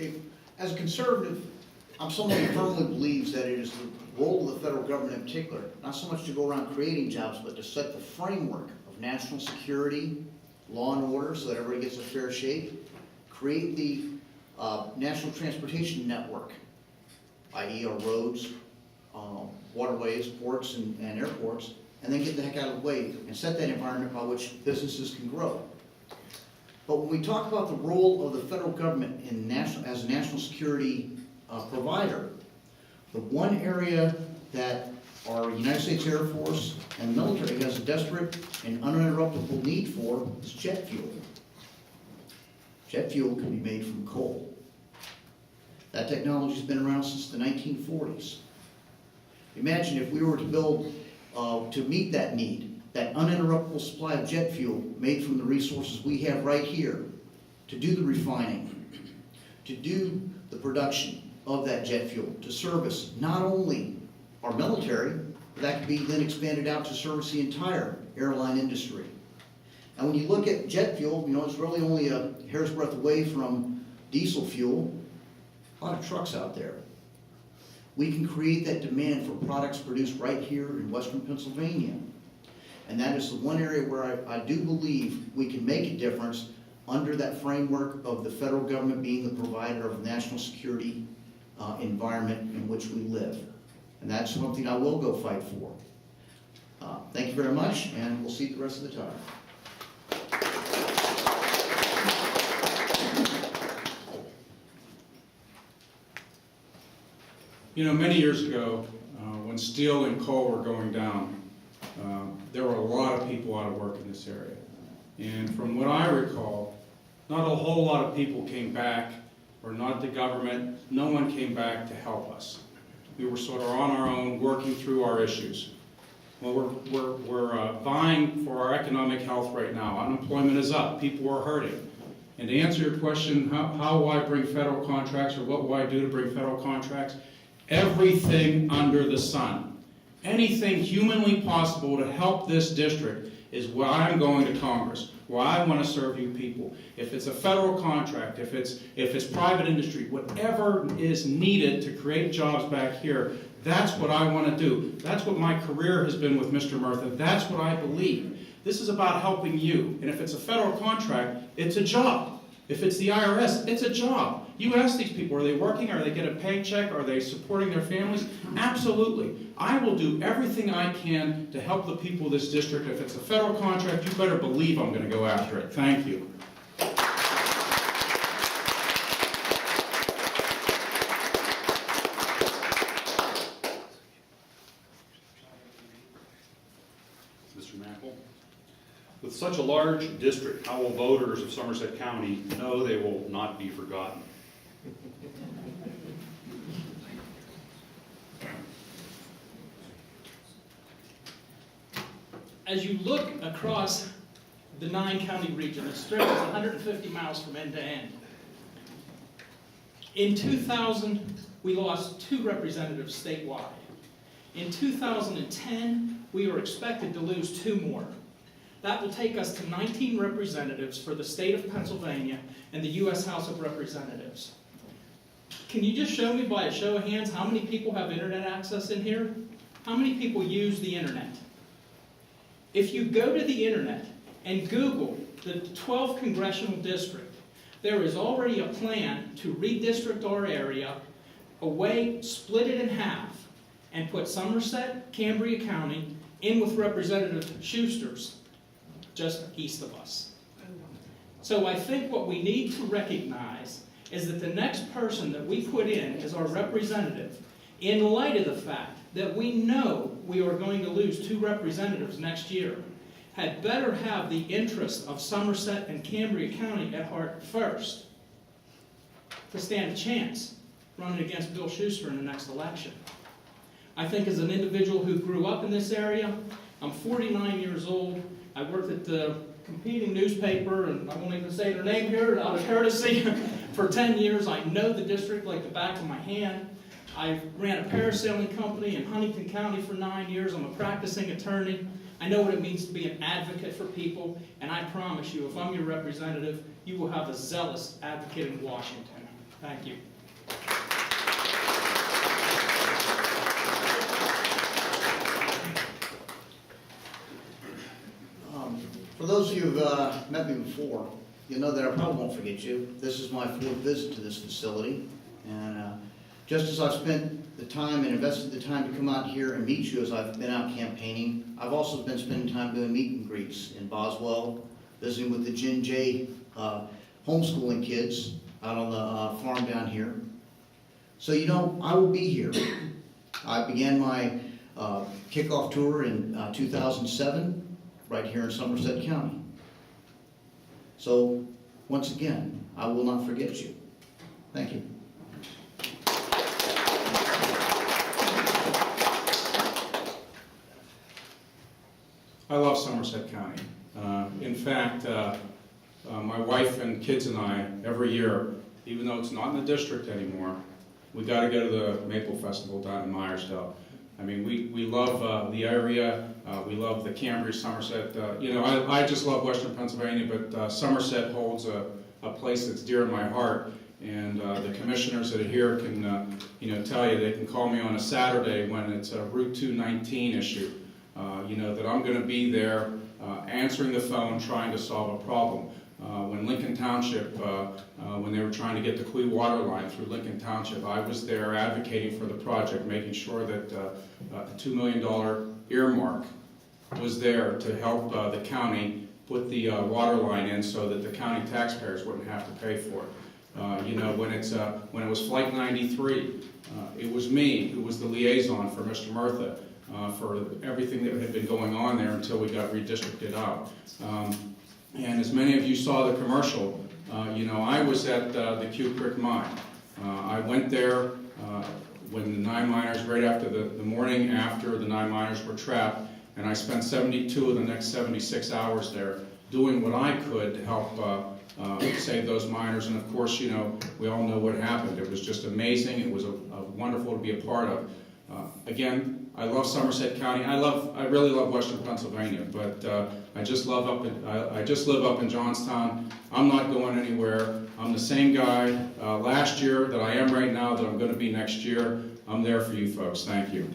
Okay, as a conservative, I'm someone who firmly believes that it is the role of the federal government in particular, not so much to go around creating jobs, but to set the framework of national security, law and order, so that everybody gets a fair shake, create the national transportation network, i.e. our roads, waterways, ports, and airports, and then get the heck out of the way and set that environment by which businesses can grow. But when we talk about the role of the federal government in as a national security provider, the one area that our United States Air Force and military has a desperate and uninterruptible need for is jet fuel. Jet fuel can be made from coal. That technology has been around since the 1940s. Imagine if we were to build, to meet that need, that uninterruptible supply of jet fuel made from the resources we have right here, to do the refining, to do the production of that jet fuel, to service not only our military, but that could be then expanded out to service the entire airline industry. And when you look at jet fuel, you know, it's really only a hair's breadth away from diesel fuel. A lot of trucks out there. We can create that demand for products produced right here in Western Pennsylvania. And that is the one area where I do believe we can make a difference under that framework of the federal government being the provider of the national security environment in which we live. And that's something I will go fight for. Thank you very much, and we'll see you the rest of the time. You know, many years ago, when steel and coal were going down, there were a lot of people out of work in this area. And from what I recall, not a whole lot of people came back, or not the government, no one came back to help us. We were sort of on our own, working through our issues. Well, we're vying for our economic health right now. Unemployment is up, people are hurting. And to answer your question, how will I bring federal contracts, or what will I do to bring federal contracts? Everything under the sun. Anything humanly possible to help this district is why I'm going to Congress, why I want to serve you people. If it's a federal contract, if it's private industry, whatever is needed to create jobs back here, that's what I want to do. That's what my career has been with Mr. Murtha. That's what I believe. This is about helping you. And if it's a federal contract, it's a job. If it's the IRS, it's a job. You ask these people, are they working? Are they getting a paycheck? Are they supporting their families? Absolutely. I will do everything I can to help the people of this district. If it's a federal contract, you better believe I'm going to go after it. Thank you. Mr. Mackel. With such a large district, how will voters of Somerset County know they will not be forgotten? As you look across the 9-county region, it stretches 150 miles from end to end. In 2000, we lost 2 representatives statewide. In 2010, we were expected to lose 2 more. That will take us to 19 representatives for the state of Pennsylvania and the U.S. House of Representatives. Can you just show me by a show of hands how many people have internet access in here? How many people use the internet? If you go to the internet and Google the 12th congressional district, there is already a plan to redistrict our area away, split it in half, and put Somerset, Cambria County in with Representative Schuster's, just east of us. So I think what we need to recognize is that the next person that we put in as our representative, in light of the fact that we know we are going to lose 2 representatives next year, had better have the interest of Somerset and Cambria County at heart first to stand a chance running against Bill Schuster in the next election. I think as an individual who grew up in this area, I'm 49 years old, I worked at the competing newspaper, and I won't even say their name here out of courtesy, for 10 years. I know the district like the back of my hand. I ran a parasailing company in Huntington County for 9 years. I'm a practicing attorney. I know what it means to be an advocate for people, and I promise you, if I'm your representative, you will have a zealous advocate in Washington. Thank you. For those of you who've met me before, you know that I probably won't forget you. This is my 4th visit to this facility, and just as I've spent the time and invested the time to come out here and meet you as I've been out campaigning, I've also been spending time doing meet and greets in Boswell, visiting with the Gin J homeschooling kids out on the farm down here. So you know, I will be here. I began my kickoff tour in 2007, right here in Somerset County. So, once again, I will not forget you. Thank you. I love Somerset County. In fact, my wife and kids and I, every year, even though it's not in the district anymore, we got to go to the Maple Festival down in Myersdale. I mean, we love the area, we love the Cambridge, Somerset. You know, I just love Western Pennsylvania, but Somerset holds a place that's dear in my heart. And the commissioners that are here can, you know, tell you, they can call me on a Saturday when it's a Route 219 issue. You know, that I'm going to be there answering the phone, trying to solve a problem. When Lincoln Township, when they were trying to get the Quee water line through Lincoln Township, I was there advocating for the project, making sure that a $2 million earmark was there to help the county put the water line in so that the county taxpayers wouldn't have to pay for it. You know, when it was Flight 93, it was me who was the liaison for Mr. Murtha for everything that had been going on there until we got redistricted out. And as many of you saw the commercial, you know, I was at the Cube Creek Mine. I went there when the 9 miners, right after the morning after the 9 miners were trapped, and I spent 72 of the next 76 hours there doing what I could to help save those miners. And of course, you know, we all know what happened. It was just amazing. It was wonderful to be a part of. Again, I love Somerset County. I really love Western Pennsylvania, but I just live up in Johnstown. I'm not going anywhere. I'm the same guy last year that I am right now, that I'm going to be next year. I'm there for you folks. Thank you.